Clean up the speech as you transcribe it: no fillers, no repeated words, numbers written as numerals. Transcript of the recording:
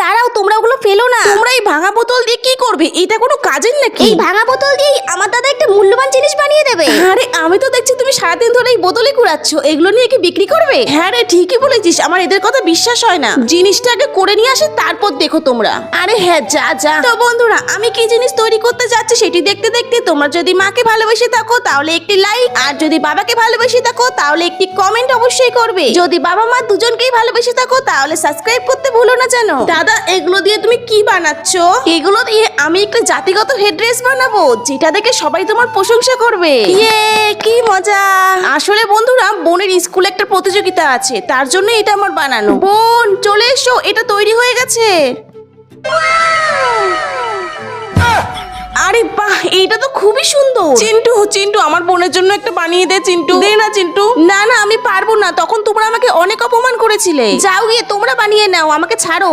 দাঁড়াও, তোমরা ওগুলো ফেলো না। তোমরা এই ভাঙা বোতল দিয়ে কি করবে? এটা কোনো কাজের নাকি? এই ভাঙা বোতল দিয়েই আমার দাদা একটা মূল্যবান জিনিস বানিয়ে দেবে। আরে আমি তো দেখছি তুমি সারাদিন ধরে এই বোতলই কুড়াচ্ছ, এগুলো নিয়ে কি বিক্রি করবে? হ্যাঁ রে, ঠিকই বলেছিস, আমার এদের কথা বিশ্বাস হয় না। জিনিসটা আগে করে নিয়ে আসে, তারপর দেখো তোমরা। আরে হ্যাঁ, যা যা। তো বন্ধুরা, আমি কি জিনিস তৈরি করতে যাচ্ছি সেটি দেখতে দেখতে তোমরা যদি মাকে ভালোবেসে থাকো তাহলে একটি লাইক, আর যদি বাবাকে ভালোবেসে থাকো তাহলে একটি কমেন্ট অবশ্যই করবে। যদি বাবা মা দুজনকেই ভালোবেসে থাকো তাহলে সাবস্ক্রাইব করতে ভুলো না জানো। দাদা, এগুলো দিয়ে তুমি কি বানাচ্ছ? এগুলো দিয়ে আমি একটা জাতিগত হেডড্রেস বানাবো, যেটা দেখে সবাই তোমার প্রশংসা করবে। ইয়ে, কি মজা। আসলে বন্ধুরা, বোনের স্কুলে একটা প্রতিযোগিতা আছে, তার জন্য এটা আমার বানানো। বোন চলে এসো, এটা তৈরি হয়ে গেছে। আরে বাহ, এইটা তো খুবই সুন্দর। চিন্টু চিন্টু, আমার বোনের জন্য একটা বানিয়ে দে। চিন্টু দে না। চিন্টু না না, আমি পারবো না, তখন তোমরা আমাকে অনেক অপমান করেছিলে। যাও গিয়ে তোমরা বানিয়ে নাও, আমাকে ছাড়ো।